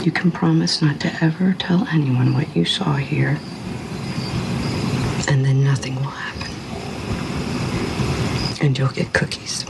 You can promise not to ever tell anyone what you saw here. And then nothing will happen. And you'll get cookies.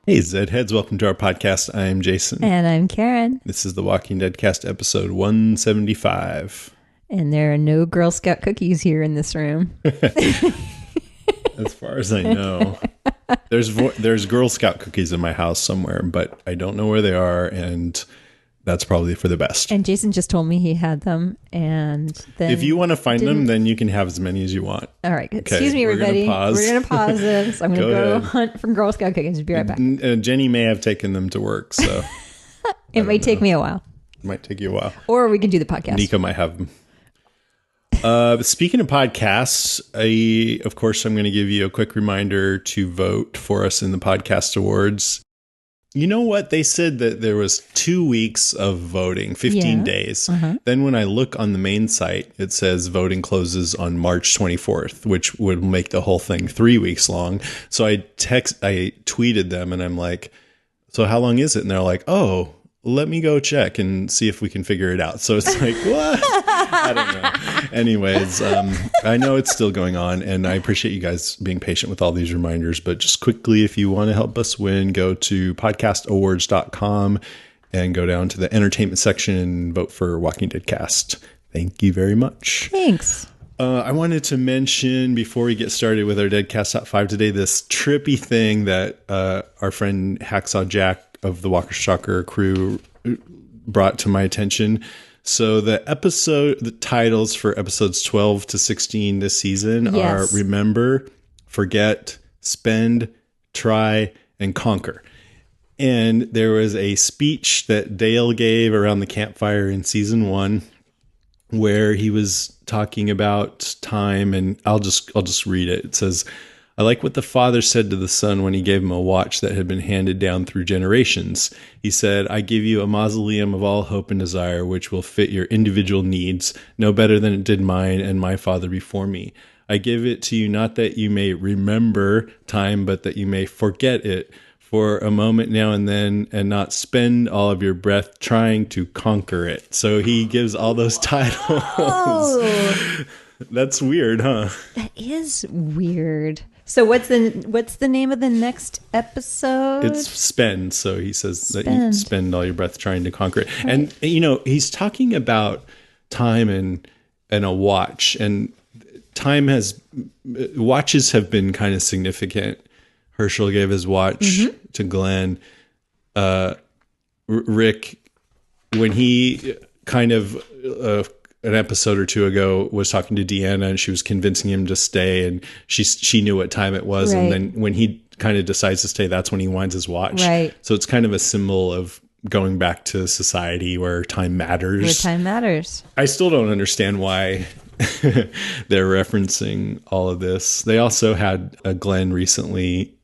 Hey Zedheads, welcome to our podcast. I'm Jason. And I'm Karen. This is the Walking Dead cast episode 175. And there are no Girl Scout cookies here in this room. As far as I know. There's Girl Scout cookies in my house somewhere, but I don't know where they are, and that's probably for the best. And Jason just told me he had them, and then if you want to find them, then you can have as many as you want. All right. Excuse me, everybody. We're going to pause this. I'm going to go hunt for Girl Scout cookies. Be right back. Jenny may have taken them to work, so it might take me a while. It might take you a while. Or we can do the podcast. Nico might have them. Speaking of podcasts, of course, I'm going to give you a quick reminder to vote for us in the podcast awards. You know what? They said that there was 2 weeks of voting, 15 days. Uh-huh. Then when I look on the main site, it says voting closes on March 24th, which would make the whole thing 3 weeks long. So I tweeted them and I'm like, so how long is it? And they're like, oh, let me go check and see if we can figure it out. So it's like, what? I don't know. Anyways, I know it's still going on, and I appreciate you guys being patient with all these reminders. But just quickly, if you want to help us win, go to podcastawards.com and go down to the entertainment section and vote for Walking Dead Cast. Thank you very much. Thanks. I wanted to mention, before we get started with our Deadcast Top 5 today, this trippy thing that our friend Hacksaw Jack of the Walker Stalker crew brought to my attention. So the titles for episodes 12 to 16 this season are Remember, Forget, Spend, Try, and Conquer. And there was a speech that Dale gave around the campfire in season 1 where he was talking about time, and I'll just read it. It says, I like what the father said to the son when he gave him a watch that had been handed down through generations. He said, I give you a mausoleum of all hope and desire, which will fit your individual needs, no better than it did mine and my father before me. I give it to you not that you may remember time, but that you may forget it for a moment now and then, and not spend all of your breath trying to conquer it. So he gives all those titles. Oh. That's weird, huh? That is weird. So what's the name of the next episode? It's Spend. So he says that you spend all your breath trying to conquer it. Right. And, he's talking about time and a watch. And watches have been kind of significant. Herschel gave his watch to Glenn. Rick, when he kind of... an episode or two ago was talking to Deanna, and she was convincing him to stay, and she knew what time it was. Right. And then when he kind of decides to stay, that's when he winds his watch. Right. So it's kind of a symbol of going back to society where time matters. Where time matters. I still don't understand why they're referencing all of this. They also had a Glenn recently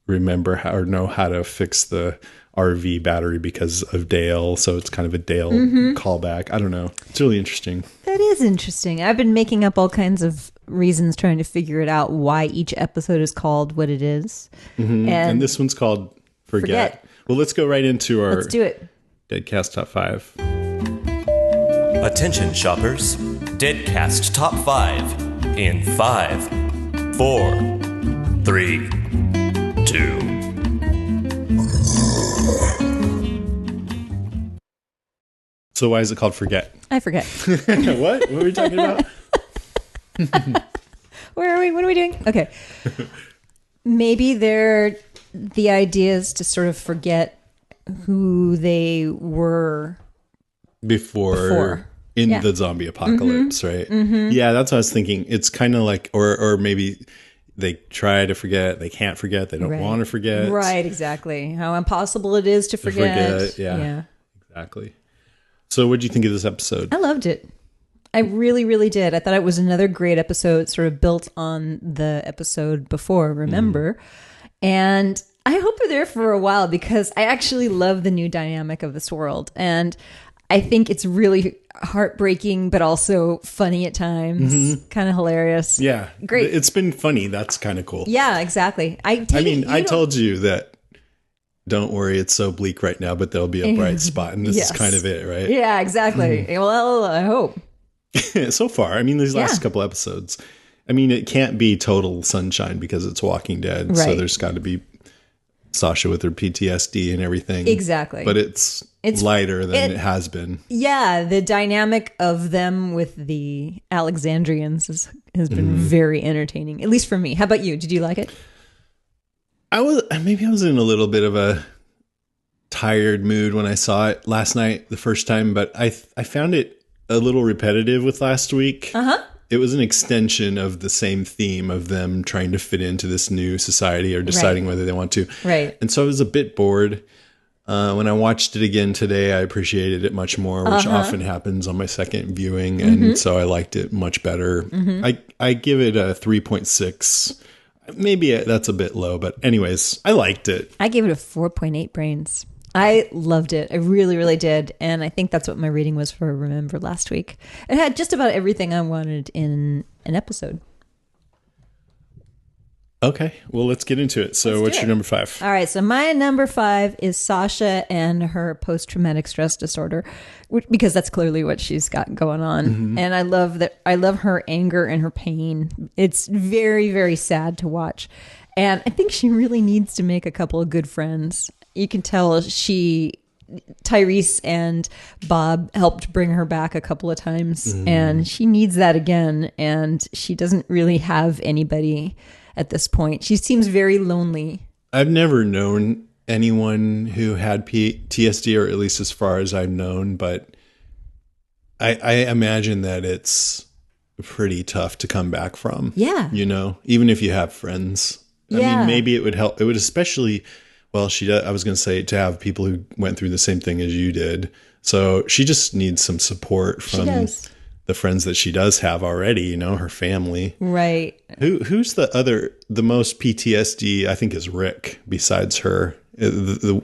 remember know how to fix the RV battery because of Dale, so it's kind of a Dale callback. I don't know. It's really interesting. That is interesting. I've been making up all kinds of reasons trying to figure it out why each episode is called what it is. Mm-hmm. And this one's called Forget. Well, let's go right into our Let's do it. Deadcast Top 5. Attention shoppers. Deadcast Top 5 in 5, 4, 3, 2. So why is it called Forget? I forget. What were we talking about? Where are we? What are we doing? Okay. Maybe the idea is to sort of forget who they were before. In the zombie apocalypse, right? Mm-hmm. Yeah, that's what I was thinking. It's kind of like, or maybe they try to forget, they can't forget, they don't want to forget. Right, exactly. How impossible it is to forget. Yeah, exactly. So what did you think of this episode? I loved it. I really, really did. I thought it was another great episode, sort of built on the episode before, remember? And I hope they're there for a while because I actually love the new dynamic of this world. And I think it's really heartbreaking, but also funny at times. Kind of hilarious. Yeah. Great. It's been funny. That's kind of cool. Yeah, exactly. I told you that, don't worry, it's so bleak right now, but there'll be a bright spot. And this is kind of it, right? Yeah, exactly. Well, I hope. So far. I mean, these last couple episodes. I mean, it can't be total sunshine because it's Walking Dead. Right. So there's got to be Sasha with her PTSD and everything. Exactly. But it's lighter than it has been. Yeah, the dynamic of them with the Alexandrians has been very entertaining, at least for me. How about you? Did you like it? I was in a little bit of a tired mood when I saw it last night the first time, but I found it a little repetitive with last week. It was an extension of the same theme of them trying to fit into this new society or deciding whether they want to. Right. And so I was a bit bored. When I watched it again today, I appreciated it much more, which often happens on my second viewing. And so I liked it much better. I give it a 3.6. Maybe that's a bit low, but anyways, I liked it. I gave it a 4.8 brains. I loved it. I really, really did. And I think that's what my rating was for Remember last week. It had just about everything I wanted in an episode. Okay. Well, let's get into it. So what's your number 5? All right. So my number 5 is Sasha and her post-traumatic stress disorder, because that's clearly what she's got going on. And I love that. I love her anger and her pain. It's very, very sad to watch. And I think she really needs to make a couple of good friends. You can tell Tyrese and Bob helped bring her back a couple of times, and she needs that again. And she doesn't really have anybody at this point. She seems very lonely. I've never known anyone who had PTSD, or at least as far as I've known, but I imagine that it's pretty tough to come back from. Yeah. You know, even if you have friends. I mean, maybe it would help. It would especially... Well, I was going to say to have people who went through the same thing as you did. So she just needs some support from the friends that she does have already, you know, her family. Right. Who's the most PTSD, I think, is Rick besides her.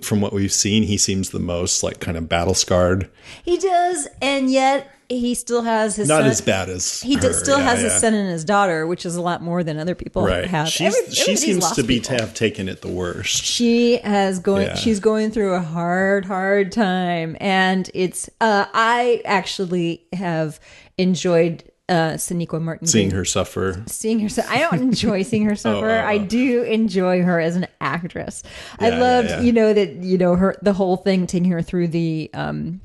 From what we've seen, he seems the most like kind of battle scarred. He does. And yet he still has his not son. as bad as he her. Still has his son and his daughter, which is a lot more than other people have. She seems to have taken it the worst. She's going through a hard time, and it's I actually have enjoyed Sonequa Martin seeing her suffer. I don't enjoy seeing her suffer. I do enjoy her as an actress. I loved that the whole thing, taking her through the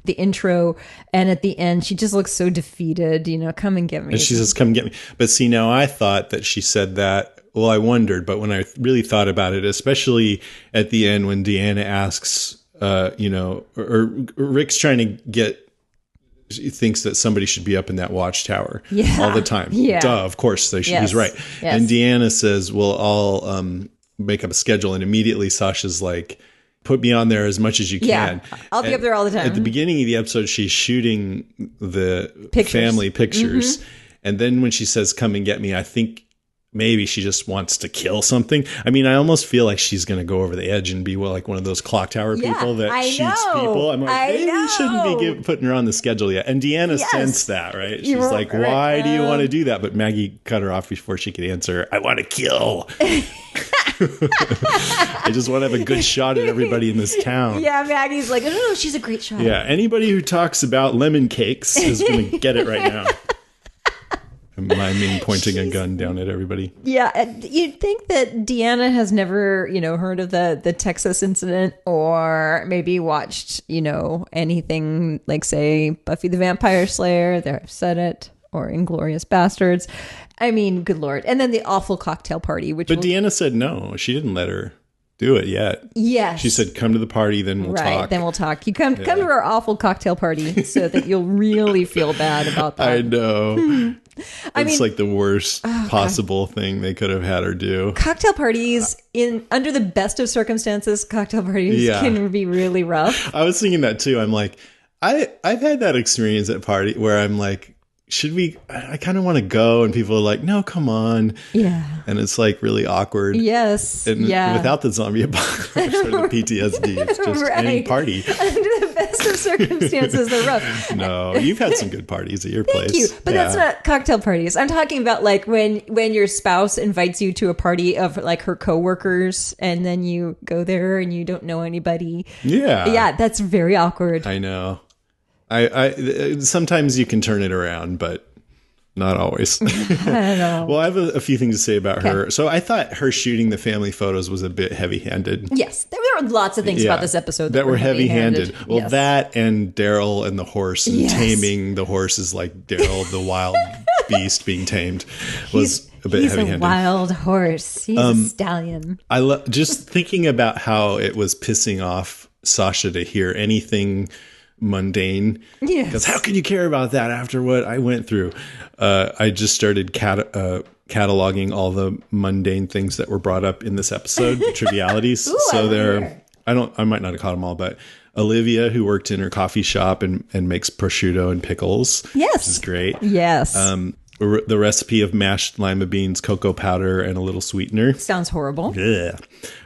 intro, and at the end she just looks so defeated. Come and get me. And she says, "Come get me." But see, now I thought that she said that. Well, I wondered, but when I really thought about it, especially at the end when Deanna asks, or Rick's trying to get. She thinks that somebody should be up in that watchtower all the time. Yeah. Duh, of course, he's right. Yes. And Deanna says, well, I'll make up a schedule. And immediately Sasha's like, put me on there as much as you can. I'll be up there all the time. At the beginning of the episode, she's shooting the family pictures. And then when she says, come and get me, I think maybe she just wants to kill something. I mean, I almost feel like she's going to go over the edge and be like one of those clock tower people that shoots people. I'm like, maybe we shouldn't be putting her on the schedule yet. And Deanna sensed that, right? She's like, why do you want to do that? But Maggie cut her off before she could answer. I want to kill. I just want to have a good shot at everybody in this town. Yeah, Maggie's like, oh, she's a great shot. Yeah, anybody who talks about lemon cakes is going to get it right now. Miming pointing a gun down at everybody. Yeah, you'd think that Deanna has never, heard of the Texas incident, or maybe watched, anything like, say, Buffy the Vampire Slayer, There I've Said It, or Inglourious Basterds. I mean, good Lord. And then the awful cocktail party, But Deanna said no. She didn't let her. do it yet. Yes. She said, come to the party, then we'll talk. Then we'll talk. You come to our awful cocktail party so that you'll really feel bad about that. I know. I It's mean, like the worst possible thing they could have had her do. cocktail parties, under the best of circumstances, cocktail parties can be really rough. I was thinking that too. I'm like, I've had that experience at party where I'm like, I kind of want to go, and people are like, no, come on. Yeah. And it's like really awkward. Yes. And without the zombie apocalypse or the PTSD, it's just any party. Under the best of circumstances, they're rough. No, you've had some good parties at your place. Thank you. But that's not cocktail parties. I'm talking about like when your spouse invites you to a party of like her coworkers, and then you go there and you don't know anybody. Yeah. Yeah, that's very awkward. I know. I sometimes you can turn it around, but not always. I don't know. Well, I have a few things to say about her. So I thought her shooting the family photos was a bit heavy-handed. Yes, there were lots of things about this episode that were heavy-handed. Well, yes. That and Daryl and the horse and taming the horse is like Daryl, the wild beast being tamed, was a bit heavy-handed. He's a wild horse. He's a stallion. I just thinking about how it was pissing off Sasha to hear anything mundane. Yes. Because how can you care about that after what I went through? I just started cataloging all the mundane things that were brought up in this episode, the trivialities. Ooh, So I might not have caught them all, but Olivia, who worked in her coffee shop and makes prosciutto and pickles. Yes. Which is great. Yes. The recipe of mashed lima beans, cocoa powder, and a little sweetener. Sounds horrible. Yeah.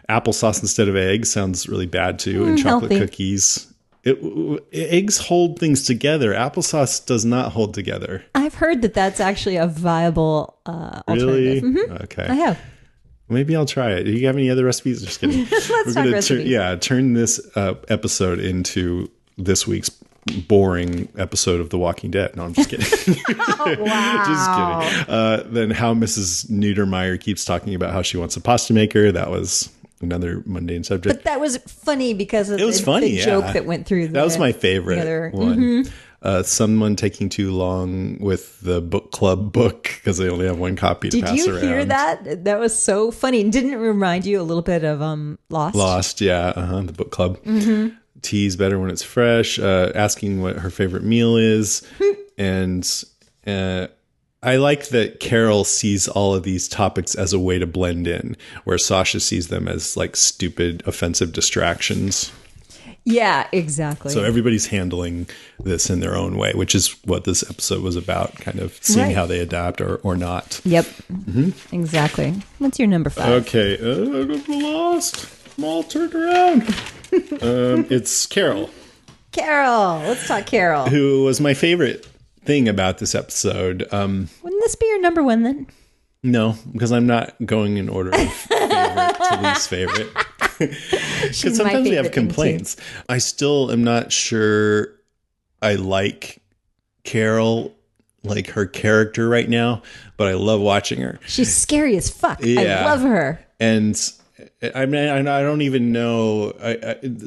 Applesauce instead of eggs sounds really bad too. And chocolate healthy. cookies. Eggs hold things together. Applesauce does not hold together. I've heard that that's actually a viable Really? alternative. Mhm. Okay. I have. Maybe I'll try it. Do you have any other recipes? Just kidding. Let's talk recipes. Turn this episode into this week's boring episode of The Walking Dead. No, I'm just kidding. Wow. Just kidding. Then how Mrs. Niedermeyer keeps talking about how she wants a pasta maker. That was another mundane subject. But that was funny because of funny, the joke that went through. That was my favorite one. Someone taking too long with the book club book because they only have one copy to pass around. Did you hear that? That was so funny. Didn't it remind you a little bit of Lost? Lost, yeah. The book club. Tea's better when it's fresh. Asking what her favorite meal is. And I like that Carol sees all of these topics as a way to blend in, where Sasha sees them as like stupid, offensive distractions. Yeah, exactly. So everybody's handling this in their own way, which is what this episode was about, kind of seeing how they adapt or not. Yep. Exactly. What's your number 5? Okay. I'm lost. I'm all turned around. It's Carol. Carol. Let's talk Carol. Who was my favorite thing about this episode. Wouldn't this be your number 1 then? No, because I'm not going in order of favorite to least favorite. Because sometimes we have complaints. I still am not sure I like Carol, like her character right now, but I love watching her. She's scary as fuck. Yeah. I love her. And I mean, I don't even know.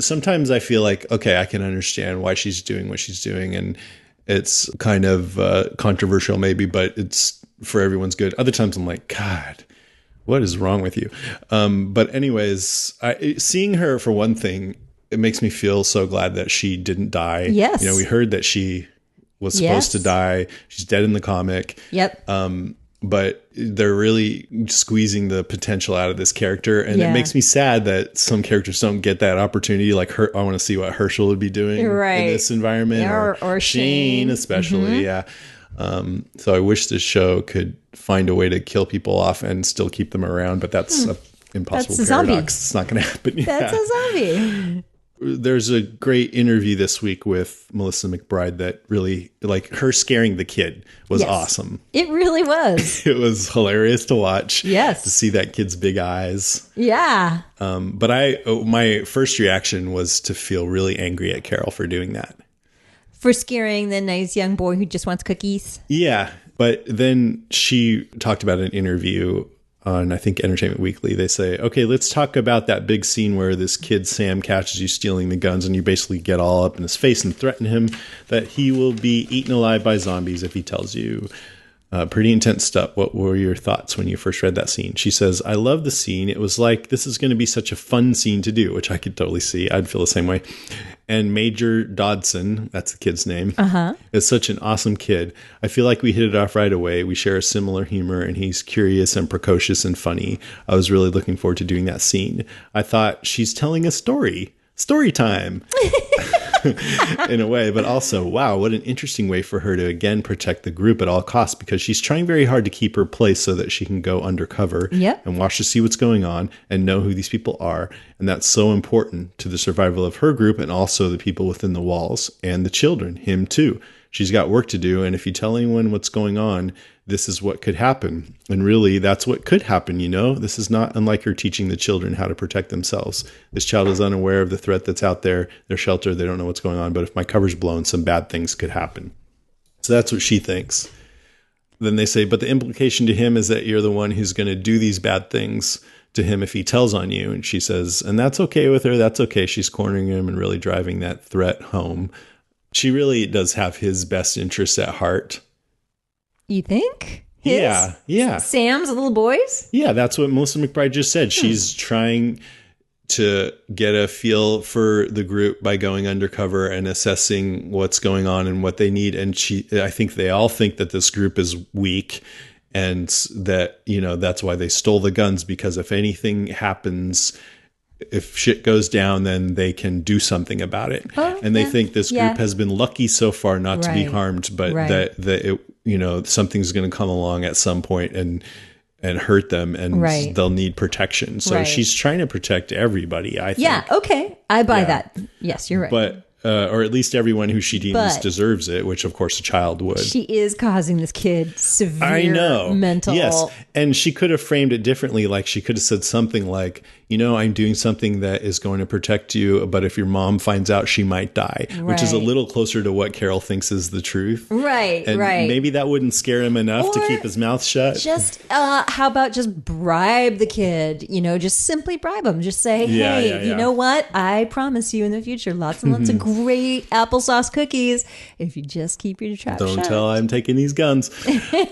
Sometimes I feel like, okay, I can understand why she's doing what she's doing. And it's kind of controversial maybe, but it's for everyone's good. Other times I'm like, God, what is wrong with you? But anyways, seeing her, for one thing, it makes me feel so glad that she didn't die. Yes. You know, we heard that she was supposed to die. She's dead in the comic. Yep. But they're really squeezing the potential out of this character. And it makes me sad that some characters don't get that opportunity. Like I want to see what Herschel would be doing in this environment. Yeah, or Shane especially. Yeah. So I wish this show could find a way to kill people off and still keep them around, but that's an impossible That's a paradox. zombie. It's not going to happen. That's a zombie. There's a great interview this week with Melissa McBride that really, like, her scaring the kid was awesome. It really was. It was hilarious to watch. Yes. To see that kid's big eyes. Yeah. But my first reaction was to feel really angry at Carol for doing that. For scaring the nice young boy who just wants cookies. Yeah. But then she talked about an interview on, I think, Entertainment Weekly. They say, okay, let's talk about that big scene where this kid, Sam, catches you stealing the guns and you basically get all up in his face and threaten him that he will be eaten alive by zombies if he tells you Pretty intense stuff. What were your thoughts when you first read that scene? She says, I love the scene. It was like, this is going to be such a fun scene to do, which I could totally see. I'd feel the same way. And Major Dodson, that's the kid's name, is such an awesome kid. I feel like we hit it off right away. We share a similar humor, and he's curious and precocious and funny. I was really looking forward to doing that scene. I thought, she's telling a story. Story time. In a way, but also, wow, what an interesting way for her to again protect the group at all costs, because she's trying very hard to keep her place so that she can go undercover and watch to see what's going on and know who these people are. And that's so important to the survival of her group and also the people within the walls and the children, him too. She's got work to do. And if you tell anyone what's going on, this is what could happen. And really, that's what could happen, you know? This is not unlike her teaching the children how to protect themselves. This child is unaware of the threat that's out there. They're sheltered. They don't know what's going on. But if my cover's blown, some bad things could happen. So that's what she thinks. Then they say, but the implication to him is that you're the one who's going to do these bad things to him if he tells on you. And she says, and that's okay with her. That's okay. She's cornering him and really driving that threat home. She really does have his best interests at heart. You think? Yeah. Sam's little boys? Yeah, that's what Melissa McBride just said. She's trying to get a feel for the group by going undercover and assessing what's going on and what they need. And I think they all think that this group is weak and that, that's why they stole the guns, because if anything happens, if shit goes down, then they can do something about it. And they think this group has been lucky so far not to be harmed, but that it, something's going to come along at some point and hurt them, and they'll need protection. So she's trying to protect everybody, I think. Yeah, okay. I buy that. Yes, you're right. But or at least everyone who she deems deserves it, which of course a child would. She is causing this kid severe mental. Yes, and she could have framed it differently. Like she could have said something like, I'm doing something that is going to protect you, but if your mom finds out, she might die, which is a little closer to what Carol thinks is the truth. Right, and maybe that wouldn't scare him enough to keep his mouth shut. Just, how about just bribe the kid? Just simply bribe him. Just say, hey, you know what? I promise you in the future, lots and lots of great applesauce cookies if you just keep your trap shut. Don't tell I'm taking these guns.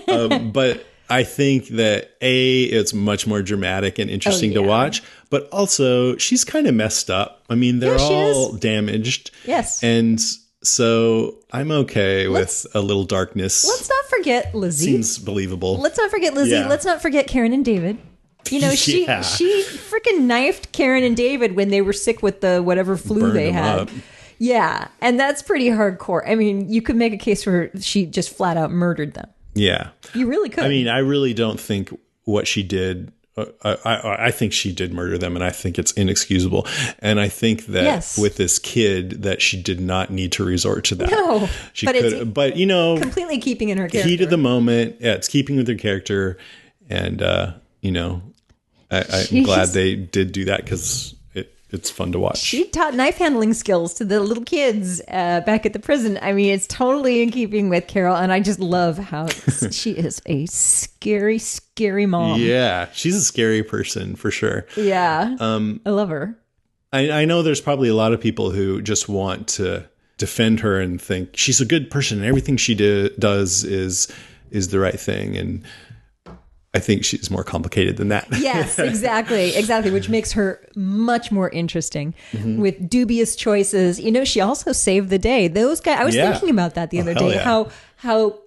But I think that it's much more dramatic and interesting to watch, but also she's kind of messed up. I mean, they're all damaged. Yes. And so I'm okay with a little darkness. Let's not forget Lizzie. Seems believable. Let's not forget Lizzie. Yeah. Let's not forget Karen and David. She freaking knifed Karen and David when they were sick with the whatever flu Burned they had. Up. Yeah. And that's pretty hardcore. I mean, you could make a case for she just flat out murdered them. Yeah. You really could. I mean, I really don't think what she did, I think she did murder them, and I think it's inexcusable. And I think that with this kid, that she did not need to resort to that. No. She could, but completely keeping in her character. Heat of the moment. Yeah, it's keeping with her character. And, I'm glad they did do that, because it's fun to watch. She taught knife handling skills to the little kids back at the prison. I mean, it's totally in keeping with Carol, and I just love how she is a scary, scary mom. Yeah, she's a scary person for sure. Yeah, I love her. I know there's probably a lot of people who just want to defend her and think she's a good person and everything she does is the right thing, and I think she's more complicated than that. Yes, exactly. Which makes her much more interesting with dubious choices. She also saved the day. Those guys, I was thinking about that the other day, how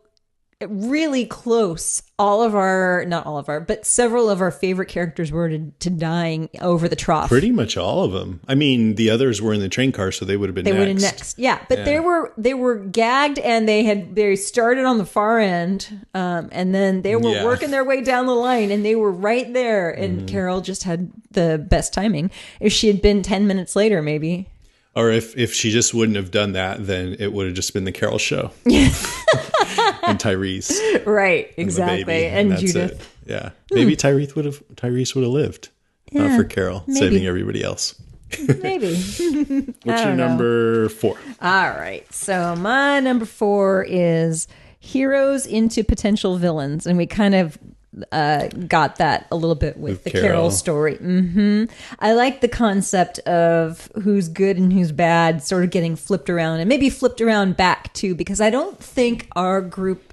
really close but several of our favorite characters were to dying over the trough. Pretty much all of them. I mean, the others were in the train car, so they would have been next. Yeah, but they were gagged, and they started on the far end, and then they were working their way down the line, and they were right there. And Carol just had the best timing. If she had been 10 minutes later, maybe. Or if she just wouldn't have done that, then it would have just been the Carol show. And Tyrese. Right, exactly. And Judith. It. Yeah. Maybe Tyrese would have lived. Not for Carol, saving everybody else. Maybe. What's your number 4? All right. So my number 4 is heroes into potential villains. And we kind of got that a little bit with the Carol story. I like the concept of who's good and who's bad sort of getting flipped around, and maybe flipped around back too, because I don't think our group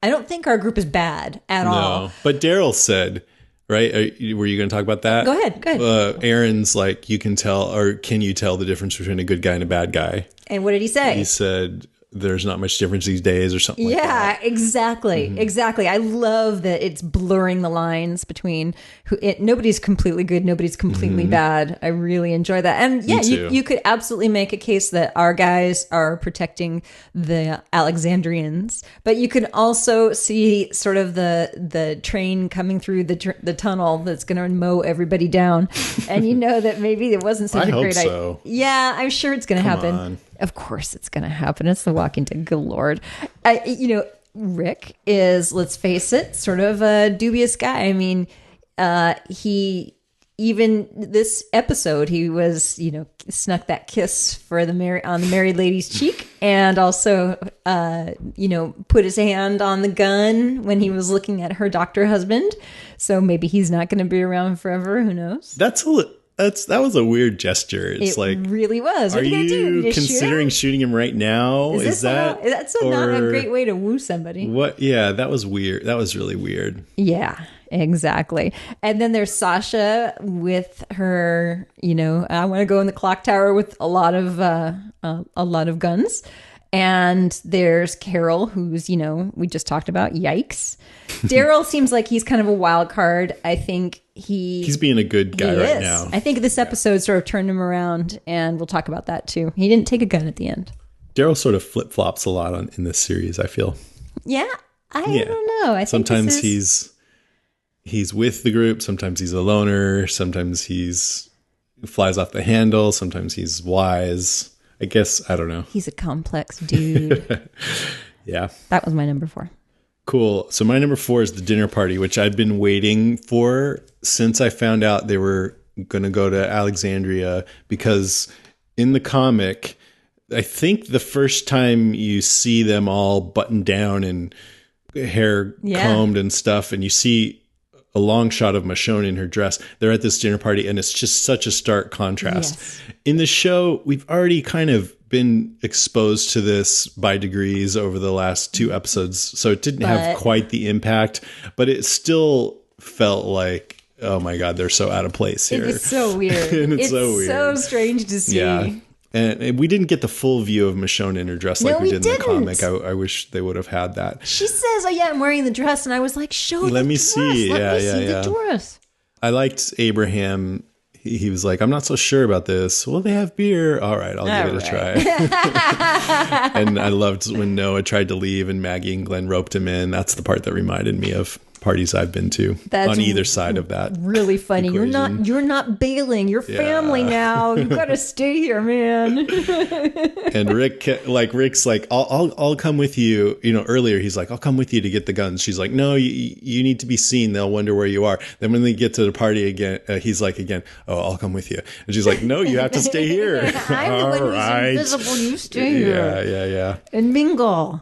I don't think our group is bad at all. No, but Daryl said, right? Were you going to talk about that? Go ahead. Aaron's like, you can tell, or can you tell the difference between a good guy and a bad guy? And what did he say? He said, there's not much difference these days or something like that. Yeah, exactly. Exactly. I love that it's blurring the lines between nobody's completely good, nobody's completely bad. I really enjoy that. And yeah, you could absolutely make a case that our guys are protecting the Alexandrians, but you can also see sort of the train coming through the tunnel that's going to mow everybody down. And you know that maybe it wasn't such a great idea. So. Yeah, I'm sure it's going to happen. On. Of course it's going to happen. It's The Walking Dead. Good Lord. Rick is, let's face it, sort of a dubious guy. I mean, even this episode, he was, snuck that kiss on the married lady's cheek, and also, put his hand on the gun when he was looking at her doctor husband. So maybe he's not going to be around forever. Who knows? That was a weird gesture. It's like, really was. What are are you gonna do? considering shooting him right now? That's not a great way to woo somebody. What? Yeah, that was weird. That was really weird. Yeah, exactly. And then there's Sasha with her. I want to go in the clock tower with a lot of guns. And there's Carol, who's, we just talked about. Yikes. Daryl seems like he's kind of a wild card. I think he's being a good guy right now. I think this episode sort of turned him around, and we'll talk about that too. He didn't take a gun at the end. Daryl sort of flip flops a lot in this series, I feel. Yeah, I don't know. I think sometimes he's with the group. Sometimes he's a loner. Sometimes he's flies off the handle. Sometimes he's wise. I guess, I don't know. He's a complex dude. Yeah. That was my number 4. Cool. So my number 4 is the dinner party, which I've been waiting for since I found out they were going to go to Alexandria, because in the comic, I think the first time you see them all buttoned down and hair combed and stuff, and you see a long shot of Michonne in her dress, they're at this dinner party, and it's just such a stark contrast. Yes. In the show, we've already kind of been exposed to this by degrees over the last 2 episodes, so it didn't have quite the impact, but it still felt like, oh my God, they're so out of place here. It's so weird. And it's so weird. So strange to see. Yeah. And we didn't get the full view of Michonne in her dress like we did in the comic. I wish they would have had that. She says, "Oh yeah, I'm wearing the dress," and I was like, Let me see the dress." I liked Abraham. He was like, "I'm not so sure about this." Well, they have beer. All right, I'll give it a try. And I loved when Noah tried to leave and Maggie and Glenn roped him in. That's the part that reminded me of parties I've been to. That's on either side of that. Really funny. Equation. You're not bailing. You're family now. You got to stay here, man. And Rick's like, I'll come with you. Earlier he's like, I'll come with you to get the guns. She's like, no, you need to be seen. They'll wonder where you are. Then when they get to the party again, he's like again, oh, I'll come with you. And she's like, no, you have to stay here. I'm the one who's invisible. You stay here. Yeah. And mingle.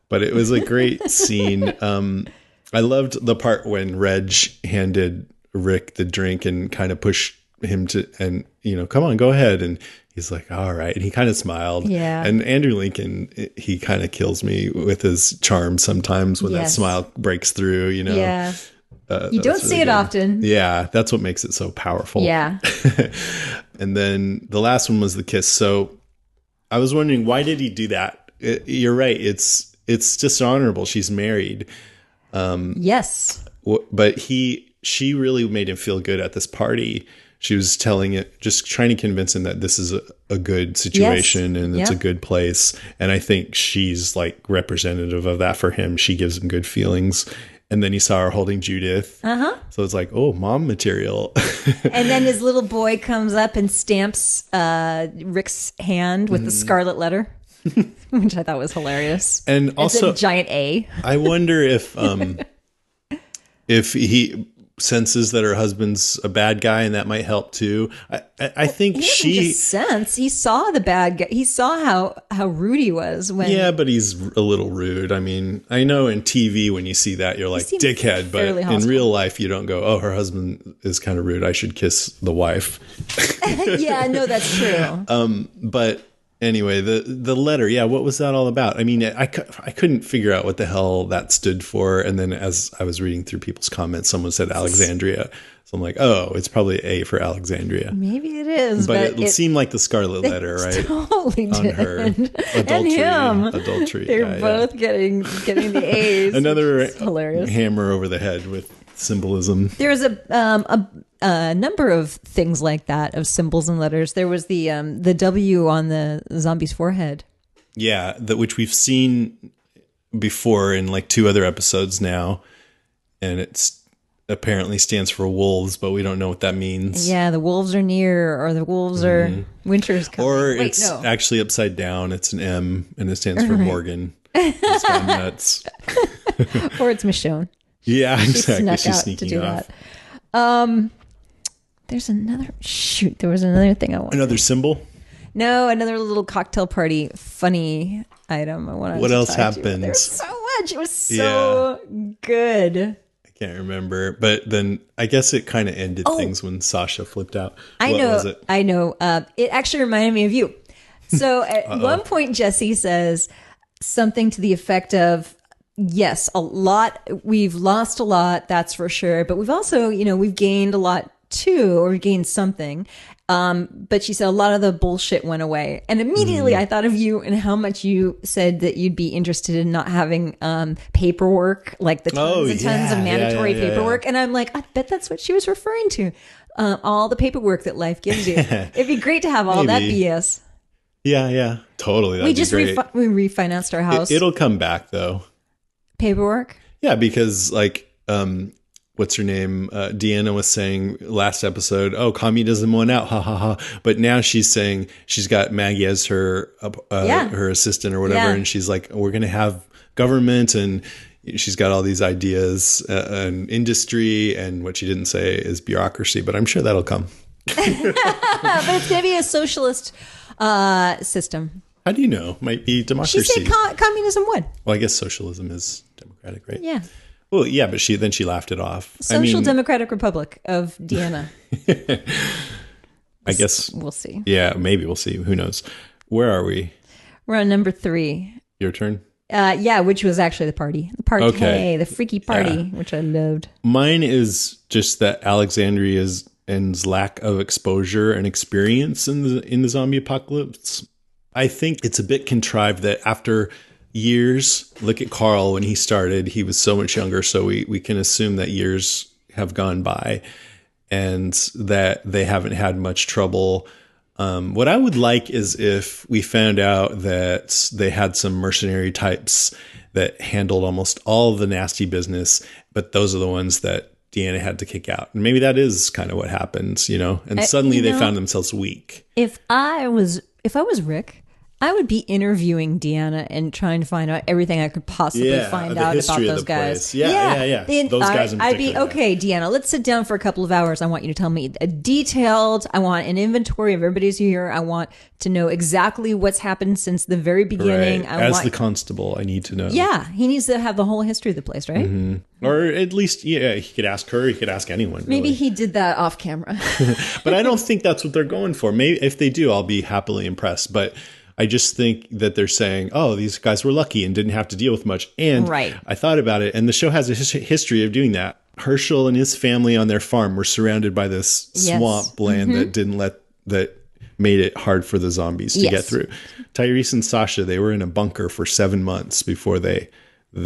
But it was a great scene. I loved the part when Reg handed Rick the drink and kind of pushed him to, and, come on, go ahead. And he's like, all right. And he kind of smiled. Yeah. And Andrew Lincoln, he kind of kills me with his charm sometimes when that smile breaks through, Yeah. You don't see it often. Yeah. That's what makes it so powerful. Yeah. And then the last one was the kiss. So I was wondering, why did he do that? You're right. It's dishonorable. She's married. Yes. But she really made him feel good at this party. She was just trying to convince him that this is a good situation and it's a good place. And I think she's like representative of that for him. She gives him good feelings. And then he saw her holding Judith. Uh-huh. So it's like, oh, mom material. And then his little boy comes up and stamps Rick's hand with the scarlet letter. Which I thought was hilarious. And also it's a giant A. I wonder if he senses that her husband's a bad guy, and that might help too. I think he saw the bad guy. He saw how rude he was when. Yeah, but he's a little rude. I mean, I know in TV when you see that you're like dickhead, but in real life you don't go, oh, her husband is kind of rude, I should kiss the wife. Yeah, no, that's true. But Anyway, the letter, yeah, what was that all about? I mean, I couldn't figure out what the hell that stood for. And then as I was reading through people's comments, someone said Alexandria. So I'm like, oh, it's probably A for Alexandria. Maybe it is, but it seemed like the Scarlet Letter, right? Totally on did. her Adultery. And him. Adultery. They're both getting the A's. Another hilarious hammer over the head with symbolism. There was a number of things like that, of symbols and letters. There was the W on the zombie's forehead. Yeah, which we've seen before in like 2 other episodes now, and it's apparently stands for wolves, but we don't know what that means. Yeah, the wolves are near, or the wolves are winter's coming. Or it's actually upside down. It's an M, and it stands for Morgan. It's kind of nuts. Or it's Michonne. Yeah, exactly. She's sneaking to do off. That. There's another. Shoot, there was another thing I wanted. Another symbol? No, another little cocktail party funny item I wanted. What to else talk to you about. happened? There was so much. It was so good. Can't remember, but then I guess it kind of ended things when Sasha flipped out. What was it? I know. It actually reminded me of you. So at one point, Jesse says something to the effect of, yes, a lot. We've lost a lot, that's for sure. But we've also, we've gained a lot too, or we've gained something. But she said a lot of the bullshit went away. And immediately I thought of you and how much you said that you'd be interested in not having paperwork, like the tons and tons of mandatory paperwork. And I'm like, I bet that's what she was referring to. All the paperwork that life gives you. It'd be great to have all that BS. Yeah, totally. That'd we just be great. We refinanced our house. It'll come back though. Paperwork? Yeah, because like what's her name? Deanna was saying last episode, oh, communism won out, ha ha ha. But now she's saying she's got Maggie as her her assistant or whatever, and she's like, we're going to have government, and she's got all these ideas and industry, and what she didn't say is bureaucracy, but I'm sure that'll come. But it's going to be a socialist system. How do you know? Might be democracy. She said communism won. Well, I guess socialism is democratic, right? Yeah. Well, yeah, but she laughed it off. Social Democratic Republic of Deanna. I guess we'll see. Yeah, maybe we'll see. Who knows? Where are we? We're on number 3. Your turn? Yeah, which was actually the party. The party, okay. The freaky party, which I loved. Mine is just that Alexandria's lack of exposure and experience in the zombie apocalypse. I think it's a bit contrived that after years, look at Carl when he started, he was so much younger, so we can assume that years have gone by and that they haven't had much trouble. What I would like is if we found out that they had some mercenary types that handled almost all of the nasty business, but those are the ones that Deanna had to kick out. And maybe that is kind of what happens, and suddenly they found themselves weak. If I was Rick, I would be interviewing Deanna and trying to find out everything I could possibly find out about those guys. Yeah. Those guys in particular. I'd be, okay, Deanna, let's sit down for a couple of hours. I want you to tell me I want an inventory of everybody's here. I want to know exactly what's happened since the very beginning. Right. As the constable, I need to know. Yeah, he needs to have the whole history of the place, right? Mm-hmm. Or at least, he could ask her, he could ask anyone. Maybe really. he did that off camera. But I don't think that's what they're going for. Maybe if they do, I'll be happily impressed. But I just think that they're saying, oh, these guys were lucky and didn't have to deal with much. And I thought about it, and the show has a history of doing that. Herschel and his family on their farm were surrounded by this swamp land that made it hard for the zombies to get through. Tyrese and Sasha, they were in a bunker for 7 months before they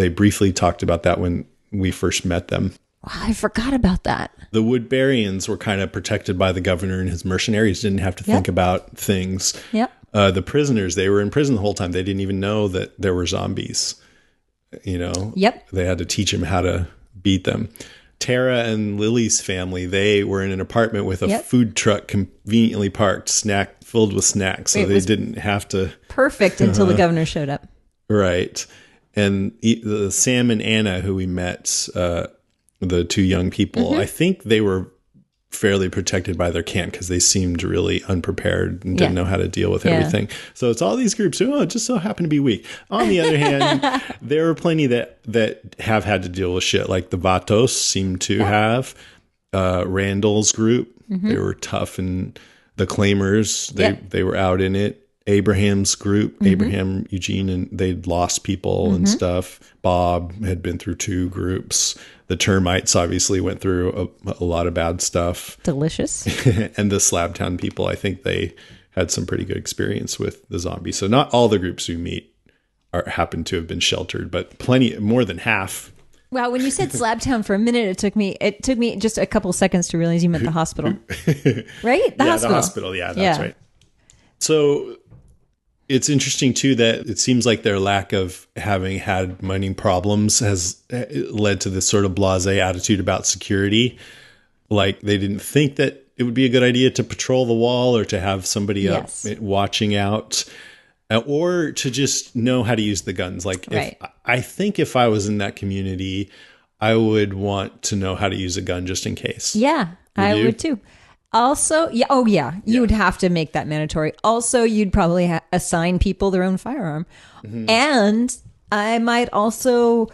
briefly talked about that when we first met them. Wow, I forgot about that. The Woodburyans were kind of protected by the governor, and his mercenaries didn't have to think about things. Yep. The prisoners, they were in prison the whole time. They didn't even know that there were zombies. Yep. They had to teach them how to beat them. Tara and Lily's family, they were in an apartment with a food truck conveniently parked, filled with snacks, so they didn't have to. Perfect until the governor showed up. Right. And Sam and Anna, who we met, the 2 young people, I think they were fairly protected by their camp because they seemed really unprepared and didn't know how to deal with everything. So it's all these groups who just so happen to be weak. On the other hand, there are plenty that have had to deal with shit, like the Vatos seem to have. Randall's group, they were tough, and the Claimers, they were out in it. Abraham's group, Abraham, Eugene, and they'd lost people and stuff. Bob had been through 2 groups. The termites obviously went through a lot of bad stuff. Delicious. And the Slabtown people, I think they had some pretty good experience with the zombies. So not all the groups we meet happen to have been sheltered, but plenty, more than half. Wow, when you said Slabtown for a minute, it took me just a couple seconds to realize you meant the hospital. Right? The hospital. Yeah, that's right. So it's interesting too that it seems like their lack of having had money problems has led to this sort of blasé attitude about security. Like they didn't think that it would be a good idea to patrol the wall or to have somebody up watching out, or to just know how to use the guns. Like I think if I was in that community, I would want to know how to use a gun just in case. Yeah, I would too. Also, you would have to make that mandatory. Also, you'd probably assign people their own firearm. And I might also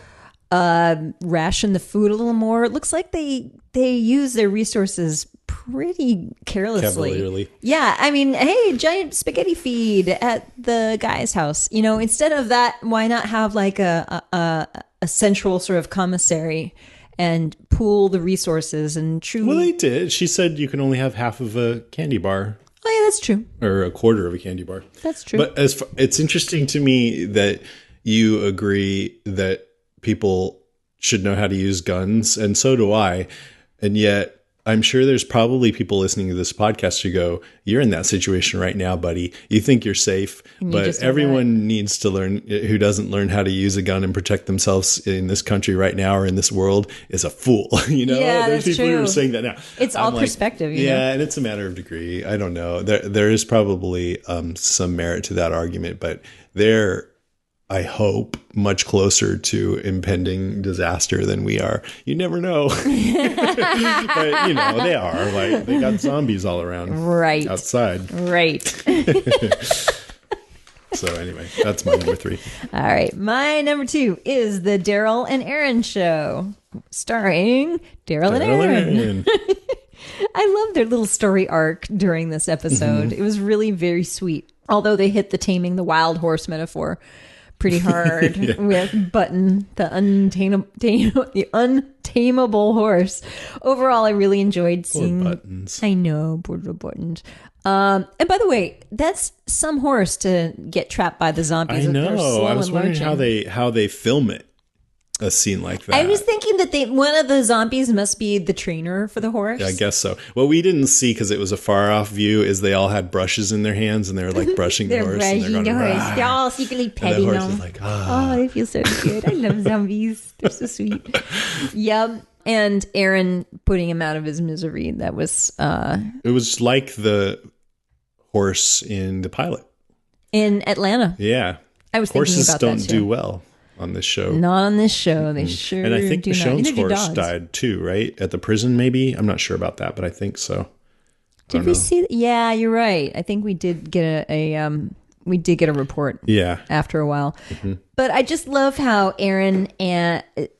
ration the food a little more. It looks like they use their resources pretty carelessly. Cavalierly. Yeah, I mean, hey, giant spaghetti feed at the guy's house. You know, instead of that, why not have like a central sort of commissary and pool the resources and truly. Well, they did. She said you can only have half of a candy bar. Oh, yeah, that's true. Or a quarter of a candy bar. That's true. But it's interesting to me that you agree that people should know how to use guns, and so do I. And yet, I'm sure there's probably people listening to this podcast who go, you're in that situation right now, buddy. You think you're safe, but everyone needs to learn, who doesn't learn how to use a gun and protect themselves in this country right now or in this world is a fool. You know, yeah, there's people who are saying that now. It's all perspective. You know? And it's a matter of degree. I don't know. There is probably some merit to that argument, but I hope, much closer to impending disaster than we are. You never know. But, you know, they are. Like, they got zombies all around. Right. Outside. Right. So anyway, that's my number 3. All right. My number 2 is the Daryl and Aaron Show, starring Daryl and Aaron. I love their little story arc during this episode. It was really very sweet. Although they hit the taming the wild horse metaphor pretty hard with Button, the untamable horse. Overall, I really enjoyed seeing. Poor Buttons. I know, poor little Buttons. And by the way, that's some horse to get trapped by the zombies. I know. I was wondering how they film it. A scene like that. I was thinking that one of the zombies must be the trainer for the horse. Yeah, I guess so. What we didn't see, because it was a far off view, is they all had brushes in their hands and they were like brushing the horse. Brushing and they're going, the horse. They're all secretly petting the them. horse is like, Oh, they feel so good. I love zombies. They're so sweet. Yep. And Aaron putting him out of his misery. That was it was like the horse in the pilot. In Atlanta. Yeah. I was Horses thinking about that don't do well on this show. Not on this show. They sure do. And I think Michonne's horse dogs. died too, right? At the prison, maybe? I'm not sure about that, but I think so. Did we see? Yeah, you're right. I think we did get a report. Yeah. After a while. But I just love how Aaron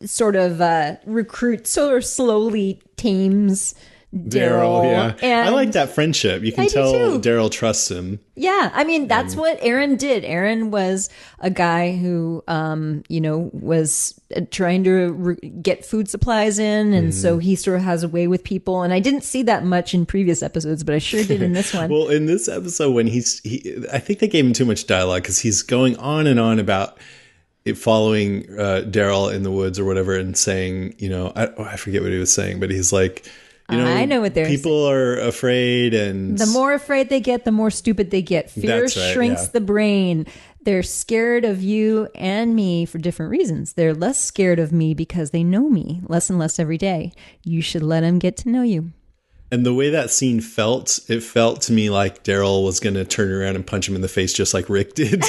sort of slowly tames Daryl. Yeah. And I like that friendship. You can tell Daryl trusts him. Yeah. I mean, that's what Aaron did. Aaron was a guy who, was trying to get food supplies in. And so he sort of has a way with people. And I didn't see that much in previous episodes, but I sure did in this one. Well, in this episode, when I think they gave him too much dialogue because he's going on and on about it following Daryl in the woods or whatever and saying, I forget what he was saying, but he's like, I know what they're people saying. Are afraid, and the more afraid they get, the more stupid they get. Fear shrinks the brain. They're scared of you and me for different reasons. They're less scared of me because they know me less and less every day. You should let them get to know you. And the way that scene felt, it felt to me like Daryl was going to turn around and punch him in the face just like Rick did.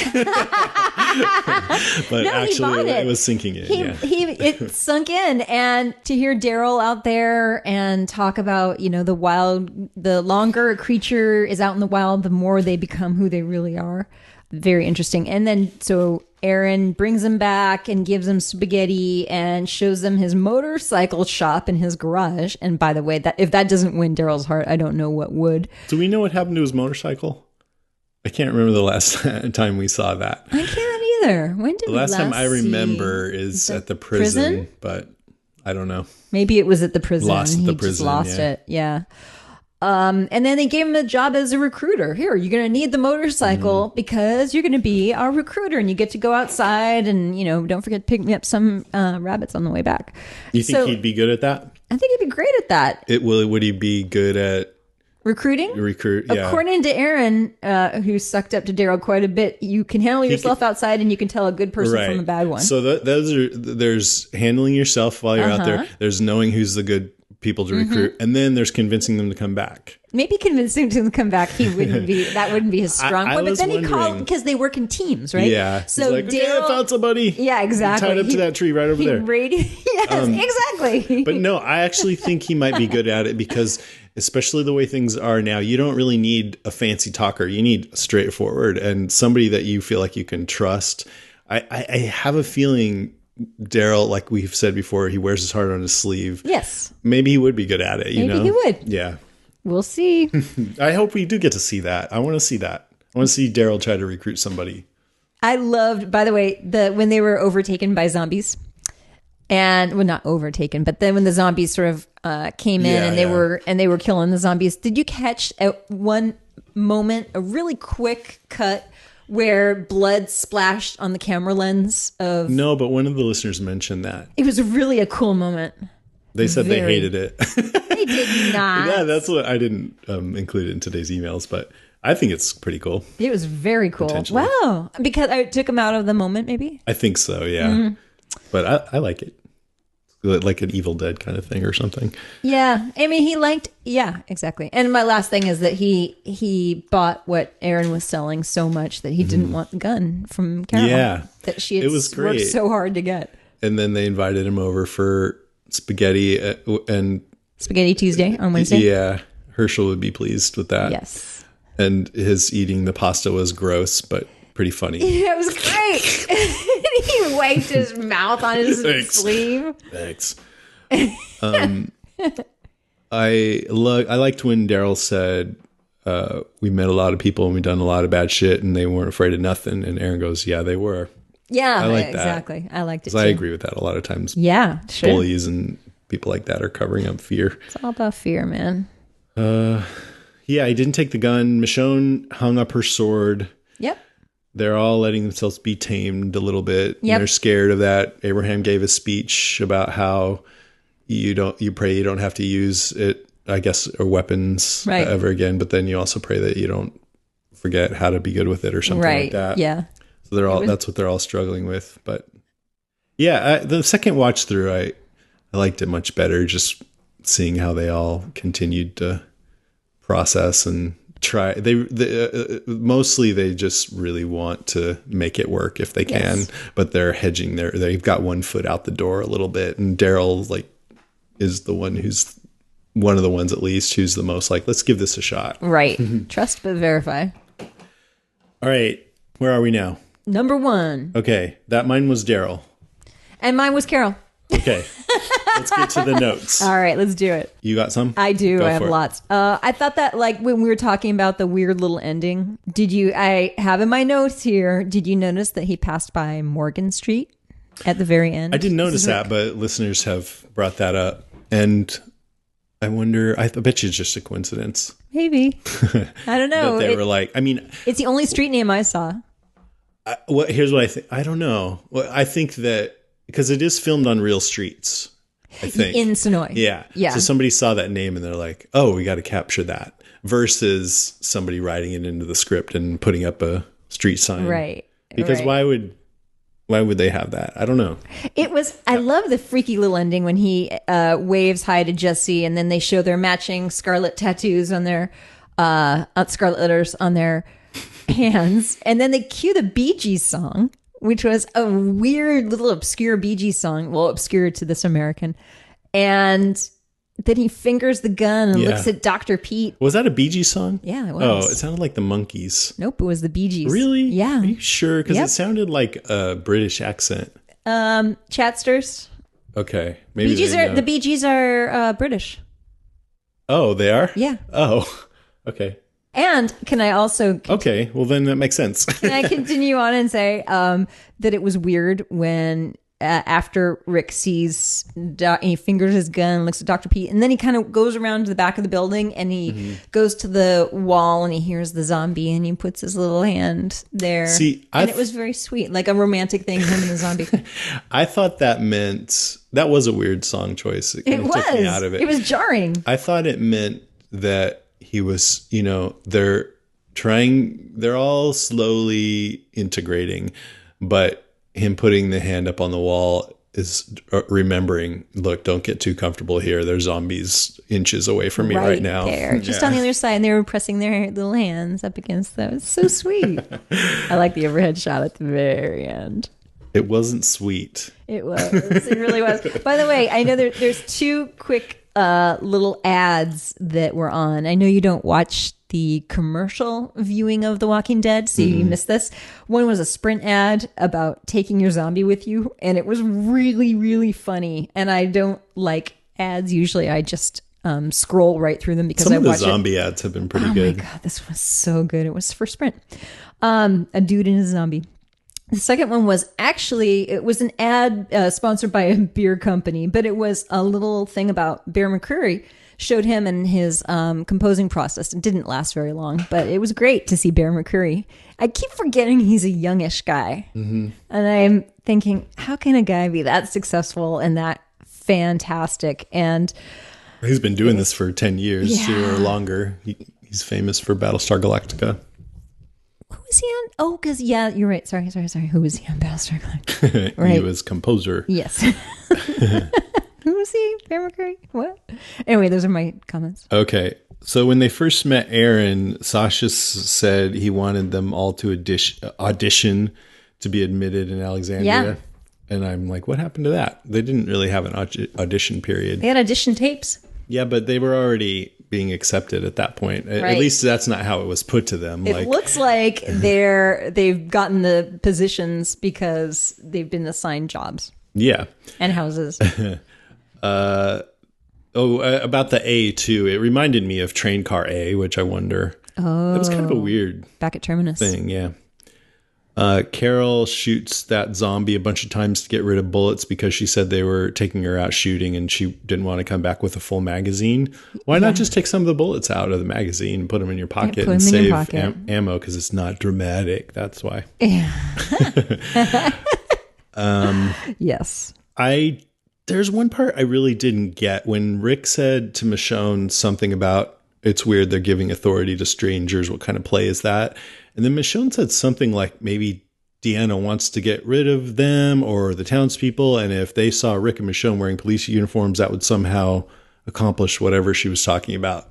But no, actually, it was sinking in. It sunk in. And to hear Daryl out there and talk about, the longer a creature is out in the wild, the more they become who they really are. Very interesting. And then so Aaron brings him back and gives him spaghetti and shows them his motorcycle shop in his garage. And by the way, that if that doesn't win Daryl's heart, I don't know what would. Do we know what happened to his motorcycle? I can't remember the last time we saw that. I can't either. When did The we last time I remember see is at the prison, but I don't know. Maybe it was at the prison. Lost at the He just prison, lost yeah. it. Yeah. And then they gave him a job as a recruiter. Here, you're going to need the motorcycle because you're going to be our recruiter, and you get to go outside and, don't forget to pick me up some rabbits on the way back. You think So, he'd be good at that? I think he'd be great at that. Would he be good at Recruiting? recruit? Yeah. According to Aaron, who sucked up to Daryl quite a bit, you can handle yourself outside and you can tell a good person from a bad one. So there's handling yourself while you're out there. There's knowing who's the good people to recruit, and then there's convincing them to come back. Maybe convincing him to come back, that wouldn't be his strong point. But then he called, because they work in teams, right? Yeah. So he's like, okay, I found somebody. Yeah, exactly. Tied up to that tree right over there. Yes, exactly. But no, I actually think he might be good at it because, especially the way things are now, you don't really need a fancy talker. You need straightforward and somebody that you feel like you can trust. I have a feeling Daryl, like we've said before, he wears his heart on his sleeve. Yes. Maybe he would be good at it. Maybe he would. Yeah. We'll see. I hope we do get to see that. I want to see that. I want to see Daryl try to recruit somebody. I loved, by the way, when they were overtaken by zombies. And not overtaken, but then when the zombies sort of came in and they were killing the zombies, did you catch at one moment a really quick cut where blood splashed on the camera lens of? No, but one of the listeners mentioned that. It was really a cool moment. They said they hated it. They did not. Yeah, that's what I didn't include it in today's emails, but I think it's pretty cool. It was very cool. Wow. Because I took him out of the moment, maybe? I think so, yeah. But I like it. Like an Evil Dead kind of thing or something. Yeah. I mean, exactly. And my last thing is that he bought what Aaron was selling so much that he didn't want the gun from Carol. Yeah. That she had worked so hard to get. And then they invited him over for spaghetti and Spaghetti Tuesday on Wednesday. Yeah. Herschel would be pleased with that. Yes. And his eating the pasta was gross, but pretty funny. Yeah, it was great. He wiped his mouth on his sleeve. Thanks. I liked when Daryl said, we met a lot of people and we done a lot of bad shit and they weren't afraid of nothing. And Aaron goes, yeah, they were. Yeah, I like exactly. That. I liked it too. I agree with that a lot of times. Yeah, sure. Bullies and people like that are covering up fear. It's all about fear, man. Yeah, he didn't take the gun. Michonne hung up her sword. Yep. They're all letting themselves be tamed a little bit. Yep. They're scared of that. Abraham gave a speech about how you pray you don't have to use it, I guess, or weapons ever again. But then you also pray that you don't forget how to be good with it or something like that. Yeah. So that's what they're all struggling with. But yeah, the second watch through, I liked it much better. Just seeing how they all continued to process and try. Mostly they just really want to make it work if they can, but they're hedging they've got one foot out the door a little bit. And Daryl is the one who's one of the ones at least who's the most like, let's give this a shot. Right. Trust but verify. All right. Where are we now? Number 1. Okay. Mine was Daryl. And mine was Carol. Okay. Let's get to the notes. All right, let's do it. You got some? I do. I have it. lots. I thought that when we were talking about the weird little ending, I have in my notes here, did you notice that he passed by Morgan Street at the very end? I didn't notice that, but listeners have brought that up. And I wonder, I bet you it's just a coincidence. Maybe. I don't know. That they were like, I mean. It's the only street name I saw. Here's what I think. I don't know. Well, I think that because it is filmed on real streets, I think. In Sonoy. Yeah. Yeah. So somebody saw that name and they're like, oh, we got to capture that. Versus somebody writing it into the script and putting up a street sign. Right. Because why would they have that? I don't know. I love the freaky little ending when he waves hi to Jesse and then they show their matching scarlet tattoos on their, scarlet letters on their hands. And then they cue the Bee Gees song, which was a weird little obscure Bee Gees song. Well, obscure to this American. And then he fingers the gun and looks at Dr. Pete. Was that a Bee Gees song? Yeah, it was. Oh, it sounded like the Monkees. Nope, it was the Bee Gees. Really? Yeah. Are you sure? Because it sounded like a British accent. Chatsters. Okay. Maybe the Bee Gees are British. Oh, they are? Yeah. Oh, okay. And can I also Okay, well then that makes sense. can I continue on and say that it was weird when after Rick sees he fingers his gun, looks at Dr. Pete, and then he kind of goes around to the back of the building and he goes to the wall and he hears the zombie and he puts his little hand there. See, and it was very sweet, like a romantic thing, him and the zombie. I thought that meant that was a weird song choice. It kind of took me out of it. It was jarring. I thought it meant that he was, they're all slowly integrating, but him putting the hand up on the wall is remembering, look, don't get too comfortable here. There's zombies inches away from me right now. There, just on the other side, and they were pressing their little hands up against them. It's so sweet. I like the overhead shot at the very end. It wasn't sweet. It was. It really was. By the way, I know there's two quick little ads that were on. I know you don't watch the commercial viewing of The Walking Dead, so you missed this. One was a Sprint ad about taking your zombie with you, and it was really, really funny. And I don't like ads usually. I just scroll right through them because Some I of the watch zombie ads have been pretty good. Oh my God, this was so good. It was for Sprint. A dude and a zombie. The second one was it was an ad sponsored by a beer company, but it was a little thing about Bear McCreary. Showed him and his composing process. It didn't last very long, but it was great to see Bear McCreary. I keep forgetting he's a youngish guy. And I'm thinking, how can a guy be that successful and that fantastic? And he's been doing this for 10 years or longer. He's famous for Battlestar Galactica. Who was he on? Oh, because, you're right. Sorry. Who was he on Battlestar Galactica? Right. He was composer. Yes. Who was he? Bear McCreary? What? Anyway, those are my comments. Okay. So when they first met Aaron, Sasha said he wanted them all to audition to be admitted in Alexandria. Yeah. And I'm like, what happened to that? They didn't really have an audition period. They had audition tapes. Yeah, but they were already being accepted at that point. Right. At least that's not how it was put to them. It looks like they've gotten the positions because they've been assigned jobs. Yeah. And houses. About the A too. It reminded me of Train Car A, which I wonder. Oh, it was kind of a weird back at Terminus thing. Yeah. Carol shoots that zombie a bunch of times to get rid of bullets because she said they were taking her out shooting and she didn't want to come back with a full magazine. Why not just take some of the bullets out of the magazine and put them in your pocket and save ammo? Because it's not dramatic. That's why. Yeah. Yes. There's one part I really didn't get when Rick said to Michonne something about it's weird they're giving authority to strangers. What kind of play is that? And then Michonne said something like maybe Deanna wants to get rid of them or the townspeople. And if they saw Rick and Michonne wearing police uniforms, that would somehow accomplish whatever she was talking about.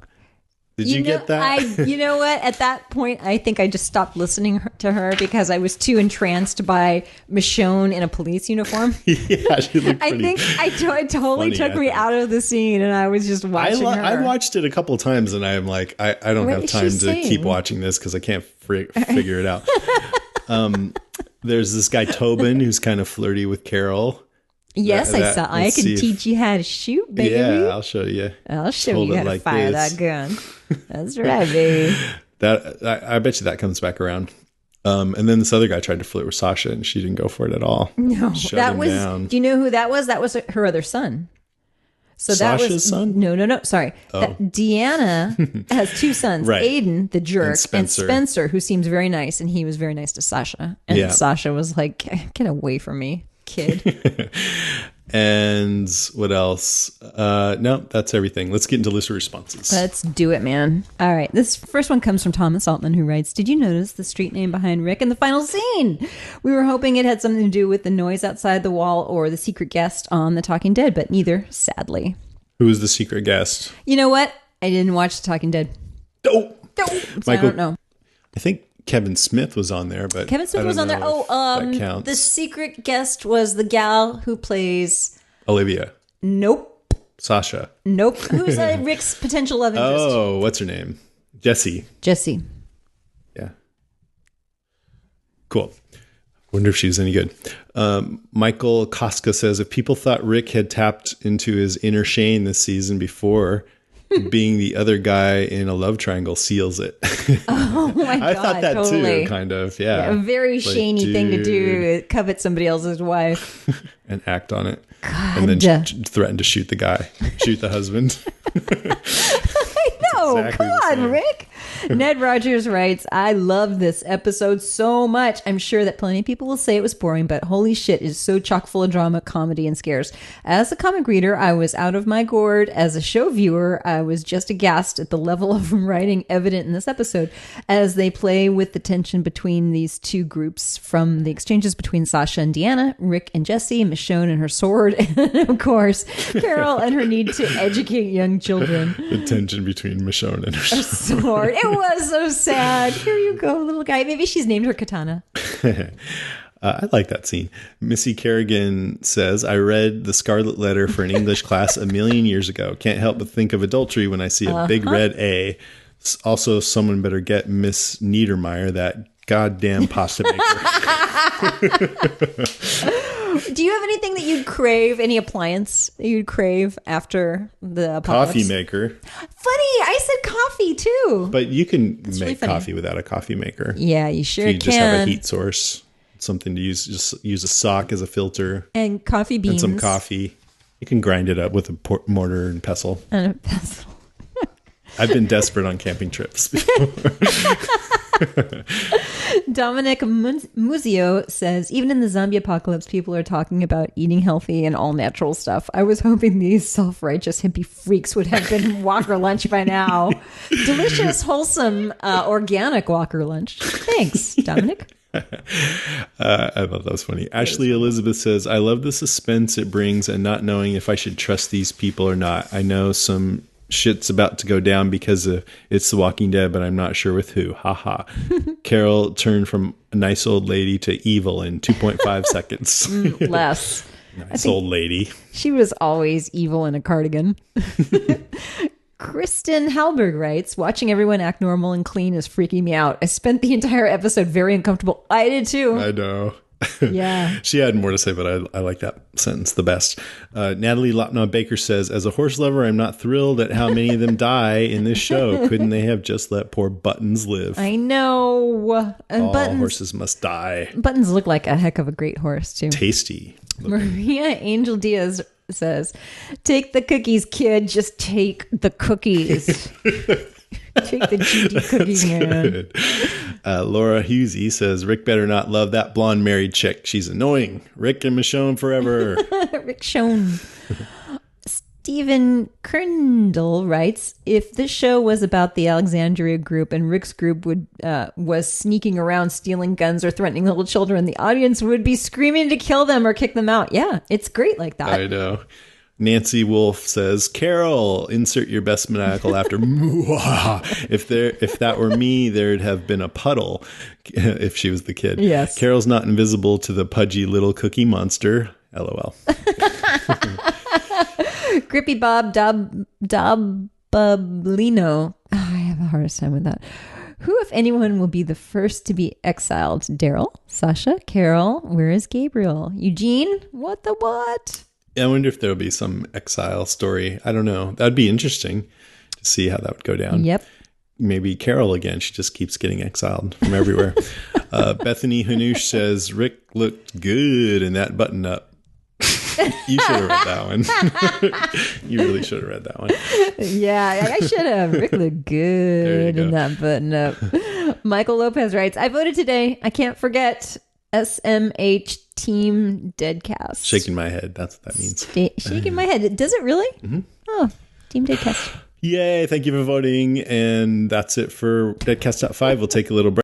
Did you get that? You know what? At that point, I think I just stopped listening to her because I was too entranced by Michonne in a police uniform. Yeah, she looked pretty it totally took me out of the scene, and I was just watching her. I watched it a couple of times, and I'm like, I don't have time to keep watching this because I can't figure it out. There's this guy Tobin who's kind of flirty with Carol. Yes, I saw. I can teach you how to shoot, baby. Yeah, I'll show you. I'll show you how to fire that gun. That's right, baby. I bet you that comes back around. And then this other guy tried to flirt with Sasha, and she didn't go for it at all. No, that was. Down. Do you know who that was? That was her other son. So Sasha's son? No. Sorry, Deanna has two sons: right. Aiden, the jerk, and Spencer, who seems very nice, and he was very nice to Sasha. And Sasha was like, "Get away from me, kid." And what else? No, that's everything. Let's get into listener responses. Let's do it, man. All right. This first one comes from Thomas Altman, who writes, "Did you notice the street name behind Rick in the final scene? We were hoping it had something to do with the noise outside the wall or the secret guest on The Talking Dead, but neither, sadly." Who was the secret guest? You know what? I didn't watch The Talking Dead. Oh! So Michael, I don't know. I think Kevin Smith was on there, but Kevin Smith was on there. That counts. The secret guest was the gal who plays Olivia. Nope. Sasha. Nope. Who's Rick's potential love interest? Oh, what's her name? Jessie. Yeah. Cool. Wonder if she's any good. Michael Koska says, if people thought Rick had tapped into his inner Shane this season before, being the other guy in a love triangle seals it. Oh my God. I thought that totally. too, kind of. Yeah. A very It's like, shaney thing to do, dude, covet somebody else's wife. and act on it. God. And then threaten to shoot the guy, shoot the husband. No, exactly come the on, same. Rick. Ned Rogers writes, I love this episode so much. I'm sure that plenty of people will say it was boring, but holy shit, it's so chock full of drama, comedy, and scares. As a comic reader, I was out of my gourd. As a show viewer, I was just aghast at the level of writing evident in this episode as they play with the tension between these two groups, from the exchanges between Sasha and Deanna, Rick and Jesse, Michonne and her sword, and of course, Carol and her need to educate young children. The tension between Michonne and her Sword. It was so sad. Here you go, little guy. Maybe she's named her Katana. I like that scene. Missy Kerrigan says, I read The Scarlet Letter for an English class a million years ago. Can't help but think of adultery when I see a big red A. Also, someone better get Miss Niedermeyer, that goddamn pasta maker. Do you have anything that you'd crave, any appliance that you'd crave after the apocalypse? Coffee maker. Funny, I said coffee too. But you can really make funny. coffee without a coffee maker. Yeah, you sure You can. just have a heat source, something to use. Just use a sock as a filter And coffee beans. and some coffee. You can grind it up with a mortar and pestle. And a pestle. I've been desperate on camping trips before. Dominic Muzio says, even in the zombie apocalypse, people are talking about eating healthy and all natural stuff. I was hoping these self-righteous hippie freaks would have been Walker lunch by now. Delicious, wholesome, organic Walker lunch. Thanks, Dominic. I thought that was funny. Ashley Elizabeth says, I love the suspense it brings and not knowing if I should trust these people or not. I know some shit's about to go down because it's The Walking Dead, but I'm not sure with who. Haha. Carol turned from a nice old lady to evil in 2.5 seconds. Less. Nice old lady. She was always evil in a cardigan. Kristen Halberg writes, watching everyone act normal and clean is freaking me out. I spent the entire episode very uncomfortable. I did too. I know. Yeah. She had more to say, but I like that sentence the best. Natalie Lopna Baker says, as a horse lover, I'm not thrilled at how many of them die in this show. Couldn't they have just let poor Buttons live? I know. And All horses must die. Buttons look like a heck of a great horse too. Tasty. Maria Angel Diaz says, take the cookies, kid. Just take the cookies. Take the GD cookies, man. Good. Laura Husey says, Rick better not love that blonde married chick. She's annoying. Rick and Michonne forever. Rick Schoen. Stephen Kerndl writes, if this show was about the Alexandria group and Rick's group was sneaking around stealing guns or threatening little children, the audience would be screaming to kill them or kick them out. Yeah, it's great like that. I know. Nancy Wolf says, Carol, insert your best maniacal laughter. If that were me, there'd have been a puddle if she was the kid. Yes. Carol's not invisible to the pudgy little cookie monster. LOL. Grippy Bob Doblino. I have a hardest time with that. Who, if anyone, will be the first to be exiled? Daryl? Sasha? Carol? Where is Gabriel? Eugene? What the what? I wonder if there'll be some exile story. I don't know. That'd be interesting to see how that would go down. Yep. Maybe Carol again. She just keeps getting exiled from everywhere. Bethany Hanush says, Rick looked good in that button up. You should have read that one. You really should have read that one. Yeah, I should have. Rick looked good in that button up. Michael Lopez writes, I voted today. I can't forget SMH Team Deadcast. Shaking my head. That's what that means. Shaking my head. Does it really? Mm-hmm. Oh, Team Deadcast. Yay. Thank you for voting. And that's it for Deadcast Top 5. We'll take a little break.